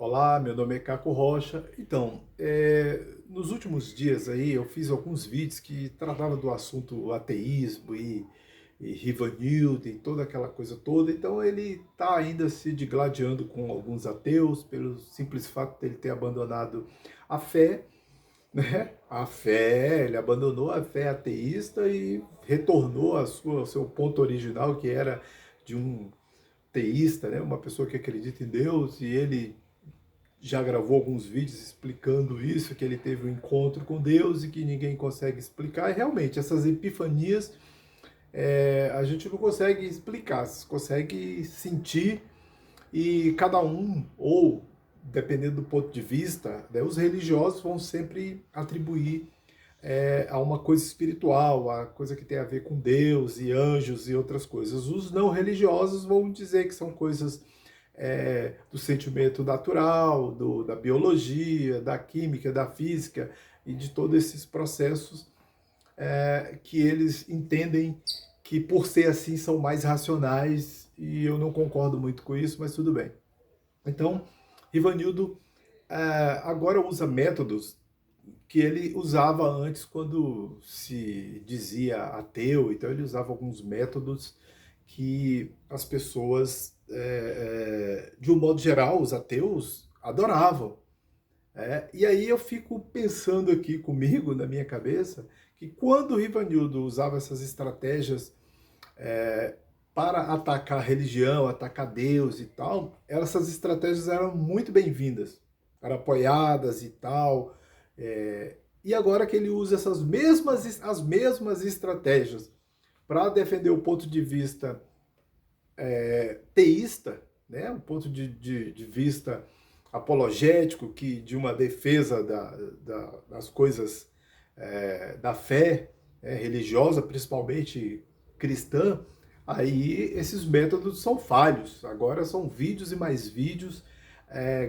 Olá, meu nome é Caco Rocha. Então, nos últimos dias aí eu fiz alguns vídeos que tratavam do assunto ateísmo e Rivanildo e toda aquela coisa toda. Então ele está ainda se digladiando com alguns ateus pelo simples fato de ele ter abandonado a fé, né? A fé, ele abandonou a fé ateísta e retornou ao seu ponto original, que era de um teísta, né? Uma pessoa que acredita em Deus, e ele já gravou alguns vídeos explicando isso, que ele teve um encontro com Deus e que ninguém consegue explicar. E realmente, essas epifanias a gente não consegue explicar, se consegue sentir, e cada um, ou dependendo do ponto de vista, né, os religiosos vão sempre atribuir a uma coisa espiritual, a coisa que tem a ver com Deus e anjos e outras coisas. Os não religiosos vão dizer que são coisas do sentimento natural, da biologia, da química, da física e de todos esses processos que eles entendem que, por ser assim, são mais racionais, e eu não concordo muito com isso, mas tudo bem. Então, Ivanildo agora usa métodos que ele usava antes quando se dizia ateu. Então ele usava alguns métodos que as pessoas, de um modo geral, os ateus adoravam. E aí eu fico pensando aqui comigo, na minha cabeça, que quando o Rivanildo usava essas estratégias para atacar a religião, atacar Deus e tal, essas estratégias eram muito bem-vindas, eram apoiadas e tal. E agora que ele usa as mesmas estratégias para defender o ponto de vista teísta, né, um ponto de vista apologético, que de uma defesa das coisas da fé religiosa, principalmente cristã, aí esses métodos são falhos. Agora são vídeos e mais vídeos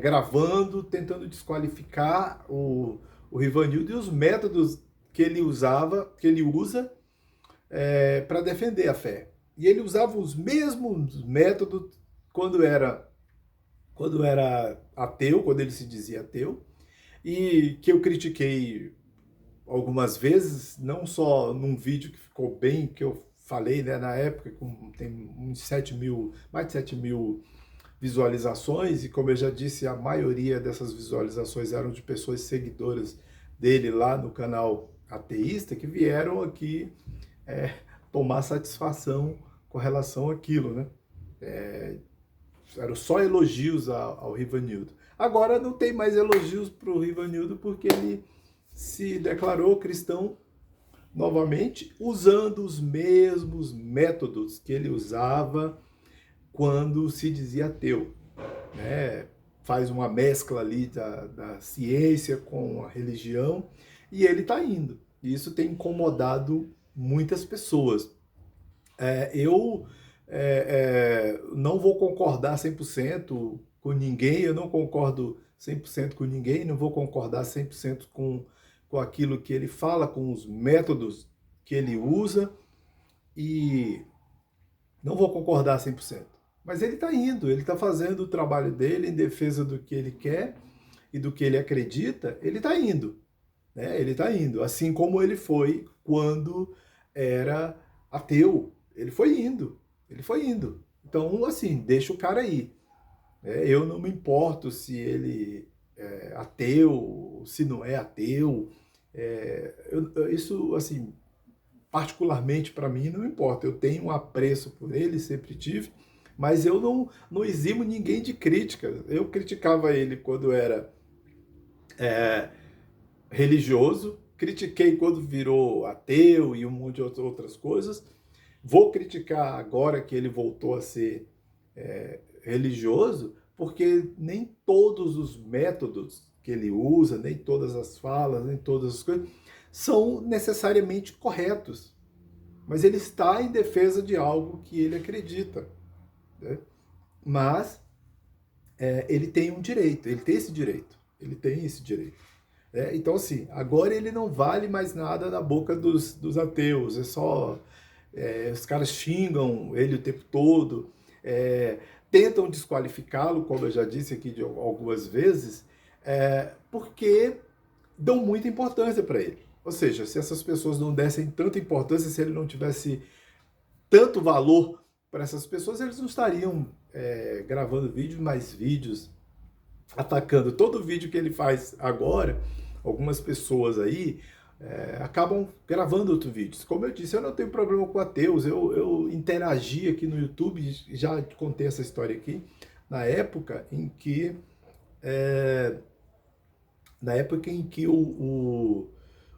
gravando, tentando desqualificar o Rivanildo e os métodos que ele usava, que ele usa para defender a fé. E ele usava os mesmos métodos quando era, quando era ateu, quando ele se dizia ateu, e que eu critiquei algumas vezes, não só num vídeo que ficou bem, que eu falei, né, na época, tem uns 7 mil, mais de 7 mil visualizações, e como eu já disse, a maioria dessas visualizações eram de pessoas seguidoras dele lá no canal ateísta, que vieram aqui é, tomar satisfação com relação àquilo, né? Eram só elogios ao Rivanildo. Agora não tem mais elogios para o Rivanildo, porque ele se declarou cristão novamente, usando os mesmos métodos que ele usava quando se dizia ateu, né? Faz uma mescla ali da ciência com a religião, e ele está indo. E isso tem incomodado muitas pessoas. Eu não vou concordar 100% com ninguém, eu não concordo 100% com ninguém, não vou concordar 100% com aquilo que ele fala, com os métodos que ele usa, e não vou concordar 100%. Mas ele está indo, ele está fazendo o trabalho dele em defesa do que ele quer e do que ele acredita. Ele está indo, né? Ele está indo, assim como ele foi quando era ateu. Ele foi indo, ele foi indo. Então, assim, deixa o cara aí. Eu não me importo se ele é ateu, se não é ateu. Isso, assim, particularmente para mim, não importa. Eu tenho um apreço por ele, sempre tive, mas eu não eximo ninguém de críticas. Eu criticava ele quando era religioso, critiquei quando virou ateu e um monte de outras coisas. Vou criticar agora que ele voltou a ser religioso, porque nem todos os métodos que ele usa, nem todas as falas, nem todas as coisas são necessariamente corretos. Mas ele está em defesa de algo que ele acredita, né? Mas ele tem um direito, ele tem esse direito, ele tem esse direito. Então, assim, agora ele não vale mais nada na boca dos ateus. Os caras xingam ele o tempo todo, tentam desqualificá-lo, como eu já disse aqui algumas vezes, porque dão muita importância para ele. Ou seja, se essas pessoas não dessem tanta importância, se ele não tivesse tanto valor para essas pessoas, eles não estariam gravando mais vídeos, atacando. Todo vídeo que ele faz agora, algumas pessoas aí acabam gravando outros vídeos. Como eu disse, eu não tenho problema com ateus, eu interagi aqui no YouTube, já contei essa história aqui, na época em que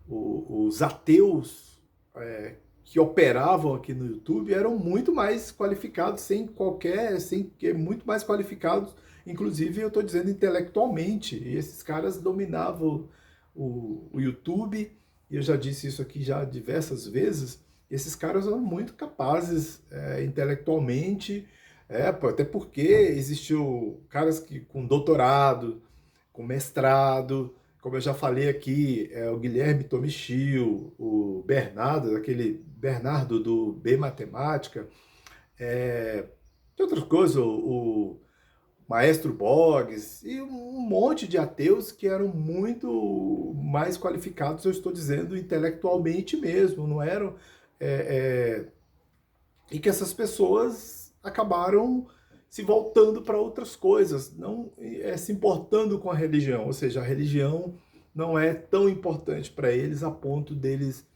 os ateus que operavam aqui no YouTube eram muito mais qualificados, muito mais qualificados, inclusive eu estou dizendo intelectualmente, e esses caras dominavam o YouTube, e eu já disse isso aqui já diversas vezes, esses caras eram muito capazes intelectualmente, até porque existiu caras com doutorado, com mestrado, como eu já falei aqui, o Guilherme Tomichio, o Bernardo, aquele Bernardo do B Matemática, de outras coisas, o Maestro Boggs, e um monte de ateus que eram muito mais qualificados, eu estou dizendo, intelectualmente mesmo, não eram... e que essas pessoas acabaram se voltando para outras coisas, não se importando com a religião, ou seja, a religião não é tão importante para eles a ponto deles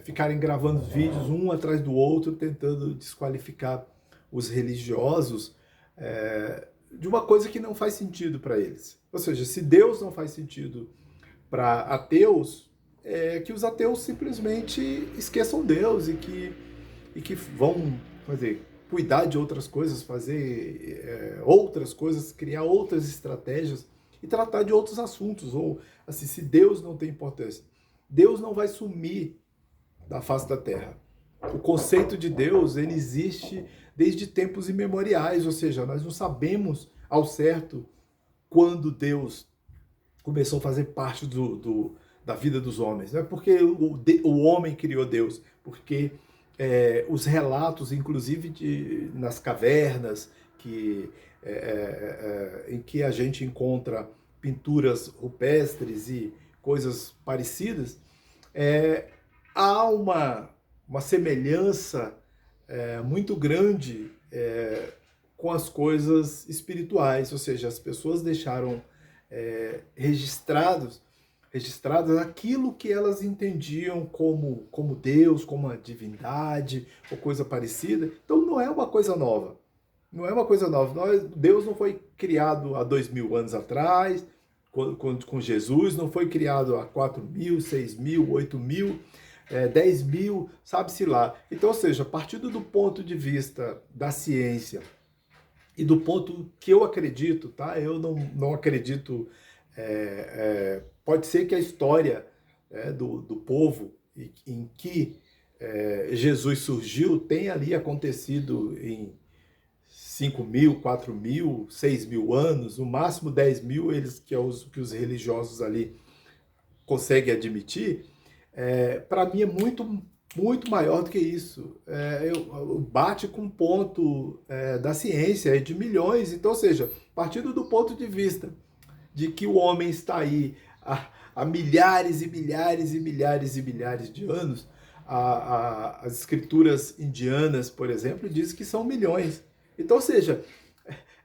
ficarem gravando vídeos um atrás do outro, tentando desqualificar os religiosos de uma coisa que não faz sentido para eles. Ou seja, se Deus não faz sentido para ateus, que os ateus simplesmente esqueçam Deus e que vão cuidar de outras coisas, fazer outras coisas, criar outras estratégias e tratar de outros assuntos. Ou assim, se Deus não tem importância, Deus não vai sumir da face da terra. O conceito de Deus, ele existe desde tempos imemoriais, ou seja, nós não sabemos ao certo quando Deus começou a fazer parte da vida dos homens. Não é porque o homem criou Deus, porque os relatos, inclusive nas cavernas, em que a gente encontra pinturas rupestres e coisas parecidas, há uma semelhança muito grande com as coisas espirituais, ou seja, as pessoas deixaram registradas aquilo que elas entendiam como Deus, como a divindade, ou coisa parecida. Então não é uma coisa nova. Não é uma coisa nova. Deus não foi criado há 2000 anos atrás, com Jesus, não foi criado há 4.000, 6.000, 8.000, 10.000, sabe-se lá. Então, ou seja, partindo do ponto de vista da ciência e do ponto que eu acredito, tá? Eu não acredito... pode ser que a história do povo em que Jesus surgiu tenha ali acontecido em 5.000, 4.000, 6.000 anos, no máximo 10.000, que os religiosos ali conseguem admitir. Para mim é muito, muito maior do que isso. Bate com um ponto da ciência, de milhões. Então, ou seja, partindo do ponto de vista de que o homem está aí há milhares e milhares e milhares e milhares de anos, as escrituras indianas, por exemplo, dizem que são milhões. Então, ou seja,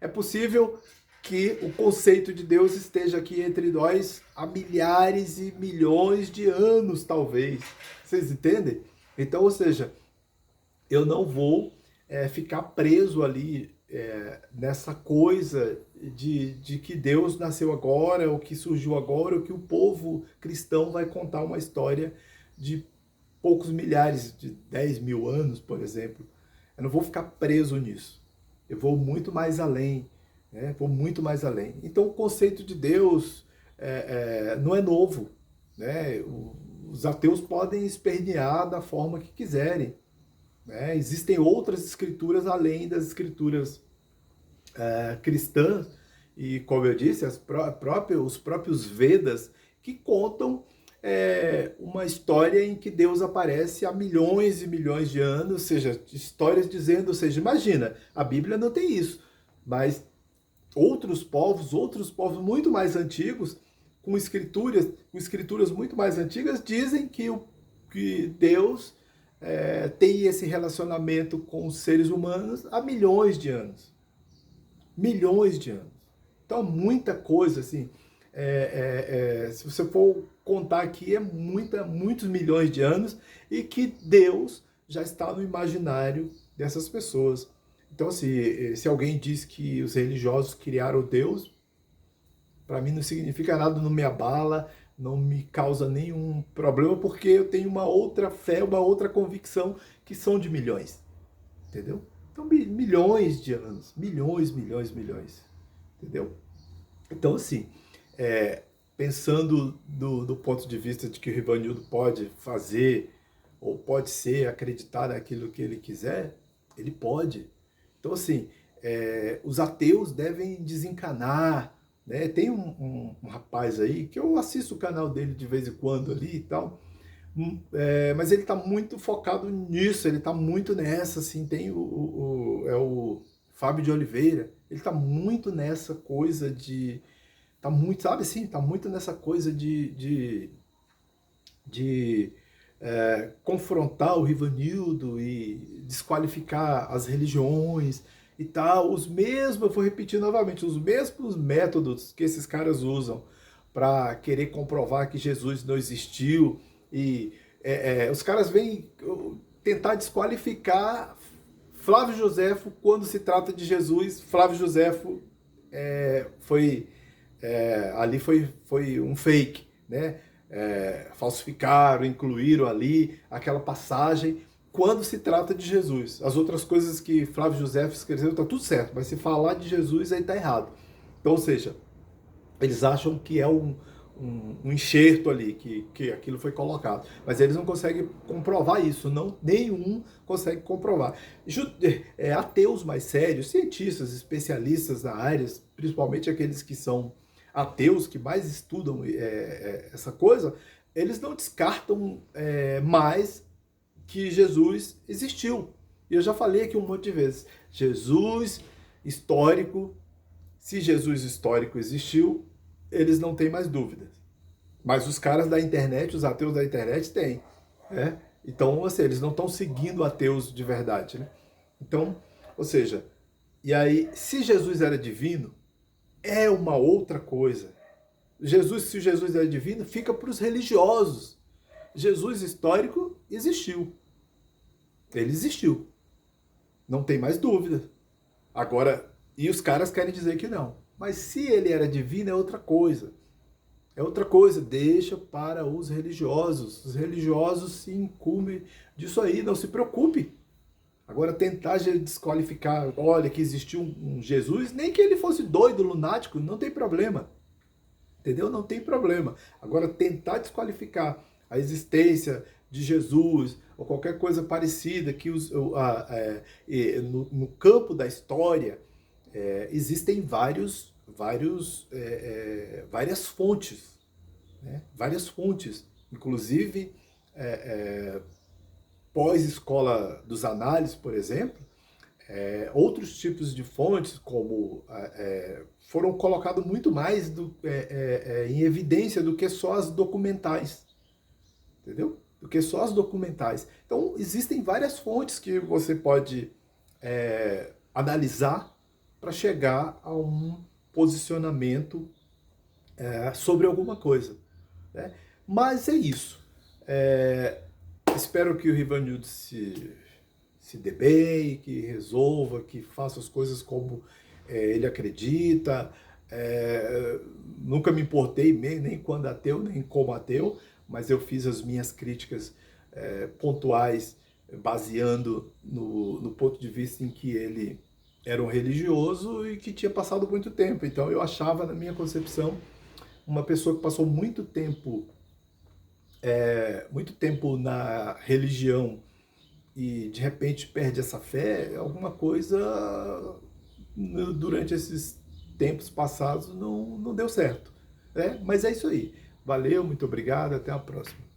é possível que o conceito de Deus esteja aqui entre nós há milhares e milhões de anos, talvez. Vocês entendem? Então, ou seja, eu não vou ficar preso ali nessa coisa de que Deus nasceu agora, ou que surgiu agora, ou que o povo cristão vai contar uma história de poucos milhares, de 10.000 anos, por exemplo. Eu não vou ficar preso nisso. Eu vou muito mais além. Vou muito mais além. Então o conceito de Deus não é novo. Os ateus podem espernear da forma que quiserem. Existem outras escrituras além das escrituras cristãs, e como eu disse, os próprios Vedas, que contam uma história em que Deus aparece há milhões e milhões de anos, ou seja, histórias dizendo, ou seja, imagina, a Bíblia não tem isso, mas outros povos muito mais antigos, com escrituras muito mais antigas, dizem que Deus tem esse relacionamento com os seres humanos há milhões de anos. Milhões de anos. Então, muita coisa, assim, se você for contar aqui, muitos milhões de anos, e que Deus já está no imaginário dessas pessoas. Então, assim, se alguém diz que os religiosos criaram Deus, para mim não significa nada, não me abala, não me causa nenhum problema, porque eu tenho uma outra fé, uma outra convicção que são de milhões, entendeu? Então, milhões de anos, milhões, entendeu? Então, assim, pensando do ponto de vista de que o Rivanildo pode fazer, ou pode ser, acreditar naquilo que ele quiser, ele pode. Então, assim, os ateus devem desencanar, né? Tem um rapaz aí, que eu assisto o canal dele de vez em quando ali e tal, mas ele está muito focado nisso, ele está muito nessa, assim, tem o Fábio de Oliveira, ele está muito nessa coisa de, tá muito, sabe assim, tá muito nessa coisa de confrontar o Rivanildo e desqualificar as religiões e tal, eu vou repetir novamente, os mesmos métodos que esses caras usam para querer comprovar que Jesus não existiu, e os caras vêm tentar desqualificar Flávio Joséfo quando se trata de Jesus. Flávio Joséfo ali foi um fake, né? Falsificaram, incluíram ali aquela passagem quando se trata de Jesus. As outras coisas que Flávio Joséfo escreveu tá tudo certo, mas se falar de Jesus aí tá errado. Então, ou seja, eles acham que é um enxerto ali, que aquilo foi colocado. Mas eles não conseguem comprovar isso, nenhum consegue comprovar. Ateus mais sérios, cientistas, especialistas na área, principalmente aqueles que são ateus, que mais estudam essa coisa, eles não descartam mais que Jesus existiu. E eu já falei aqui um monte de vezes, Jesus histórico, se Jesus histórico existiu, eles não têm mais dúvidas. Mas os caras da internet, os ateus da internet, têm. Né? Então, ou seja, eles não estão seguindo ateus de verdade. Né? Então, ou seja, e aí, se Jesus era divino, é uma outra coisa. Se Jesus era divino, fica para os religiosos. Jesus histórico existiu. Ele existiu. Não tem mais dúvida. Agora, e os caras querem dizer que não. Mas se ele era divino, é outra coisa. É outra coisa, deixa para os religiosos. Os religiosos se incumbem disso aí, não se preocupe. Agora, tentar desqualificar, olha, que existiu um Jesus, nem que ele fosse doido, lunático, não tem problema. Entendeu? Não tem problema. Agora, tentar desqualificar a existência de Jesus ou qualquer coisa parecida que no campo da história existem várias fontes, né? Várias fontes, inclusive pós-escola dos análises, por exemplo, outros tipos de fontes, como foram colocados muito mais em evidência do que só as documentais, entendeu? Do que só as documentais. Então, existem várias fontes que você pode analisar para chegar a um posicionamento sobre alguma coisa. Né? Mas é isso. Espero que o Rivanildo se dê bem, que resolva, que faça as coisas como ele acredita. Nunca me importei nem quando ateu, nem como ateu, mas eu fiz as minhas críticas pontuais, baseando no ponto de vista em que ele era um religioso e que tinha passado muito tempo. Então eu achava, na minha concepção, uma pessoa que passou muito tempo na religião e de repente perde essa fé, alguma coisa durante esses tempos passados não deu certo. Né? Mas é isso aí. Valeu, muito obrigado, até a próxima.